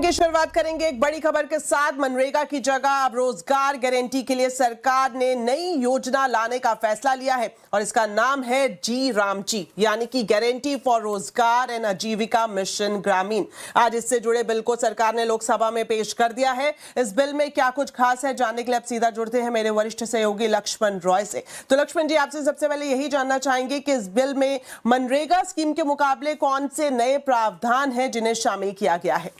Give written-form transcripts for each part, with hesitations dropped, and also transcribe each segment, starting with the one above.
Bulletin की शुरुआत करेंगे एक बड़ी खबर के साथ। मनरेगा की जगह अब रोजगार गारंटी के लिए सरकार ने नई योजना लाने का फैसला लिया है और इसका नाम है जी राम जी, यानी कि गारंटी फॉर रोजगार एंड आजीविका मिशन ग्रामीण। आज इससे जुड़े बिल को सरकार ने लोकसभा में पेश कर दिया है। इस बिल में क्या कुछ खास है, जानने के लिए अब सीधा जुड़ते हैं मेरे वरिष्ठ सहयोगी लक्ष्मण रॉय से। तो लक्ष्मण जी, आपसे सबसे पहले यही जानना चाहेंगे कि इस बिल में मनरेगा स्कीम के मुकाबले कौन से नए प्रावधान हैं जिन्हें शामिल किया गया है।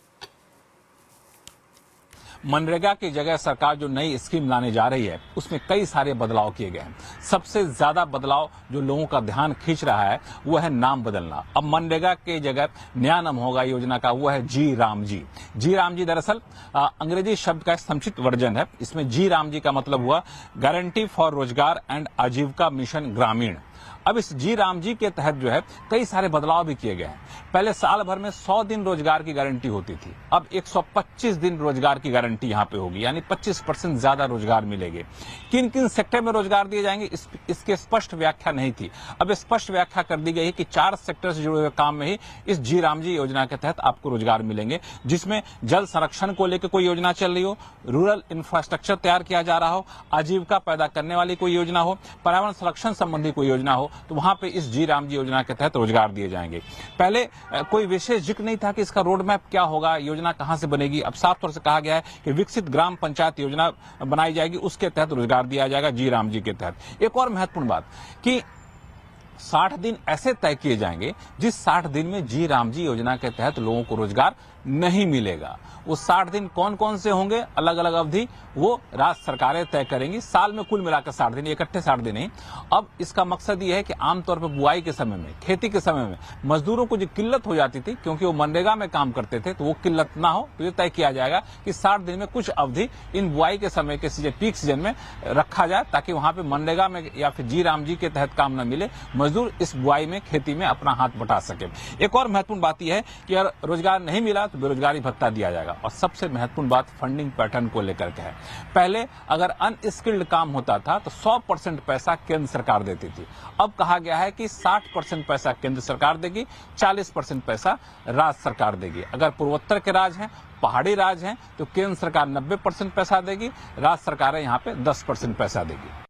मनरेगा की जगह सरकार जो नई स्कीम लाने जा रही है उसमें कई सारे बदलाव किए गए हैं। सबसे ज्यादा बदलाव जो लोगों का ध्यान खींच रहा है वो है नाम बदलना। अब मनरेगा की जगह नया नाम होगा योजना का, वो है जी राम जी। जी राम जी दरअसल अंग्रेजी शब्द का संक्षिप्त वर्जन है। इसमें जी राम जी का मतलब हुआ गारंटी फॉर रोजगार एंड आजीविका मिशन ग्रामीण। अब इस जी राम जी के तहत जो है कई सारे बदलाव भी किए गए हैं। पहले साल भर में 100 दिन रोजगार की गारंटी होती थी, अब 125 दिन रोजगार की गारंटी यहां पे होगी, यानी 25% ज्यादा रोजगार मिलेंगे। किन किन सेक्टर में रोजगार दिए जाएंगे इसके स्पष्ट व्याख्या नहीं थी। अब स्पष्ट व्याख्या कर दी गई है कि 4 सेक्टर से जुड़े हुए काम में ही इस जी राम जी योजना के तहत आपको रोजगार मिलेंगे, जिसमें जल संरक्षण को लेकर कोई योजना चल रही हो, रूरल इंफ्रास्ट्रक्चर तैयार किया जा रहा हो, आजीविका पैदा करने वाली कोई योजना हो, पर्यावरण संरक्षण संबंधी कोई योजना हो, तो वहां पे इस जी राम जी योजना के तहत रोजगार दिए जाएंगे। पहले कोई विशेष जिक्र नहीं था कि इसका रोड मैप क्या होगा, योजना कहां से बनेगी। अब साफ तौर से कहा गया है कि विकसित ग्राम पंचायत योजना बनाई जाएगी, उसके तहत रोजगार दिया जाएगा जी राम जी के तहत। एक और महत्वपूर्ण बात कि 60 दिन ऐसे तय किए जाएंगे जिस 60 दिन में जी राम जी योजना के तहत लोगों को रोजगार नहीं मिलेगा। वो 60 दिन कौन कौन से होंगे, अलग अलग अवधि वो राज्य सरकारें तय करेंगी। साल में कुल मिलाकर 60 दिन, इकट्ठे 60 दिन नहीं। अब इसका मकसद ये है कि आमतौर पर बुआई के समय में, खेती के समय में मजदूरों को जो किल्लत हो जाती थी क्योंकि वो मनरेगा में काम करते थे, तो वो किल्लत ना हो, तो ये तय किया जाएगा कि 60 दिन में कुछ अवधि इन बुआई के समय के सीजन, पीक सीजन में रखा जाए, ताकि वहां पर मनरेगा में या फिर जी राम जी के तहत काम न मिले, मजदूर इस बुआई में, खेती में अपना हाथ बटा सके। एक और महत्वपूर्ण बात यह है कि अगर रोजगार नहीं मिला तो बेरोजगारी भत्ता दिया जाएगा। और सबसे महत्वपूर्ण बात फंडिंग पैटर्न को लेकर के है। पहले अगर अनस्किल्ड काम होता था तो 100% पैसा केंद्र सरकार देती थी। अब कहा गया है कि 60% पैसा केंद्र सरकार देगी, 40% पैसा राज्य सरकार देगी। अगर पूर्वोत्तर के राज्य हैं, पहाड़ी राज्य हैं, तो केंद्र सरकार 90% पैसा देगी, राज्य सरकारें यहां पे 10% पैसा देगी।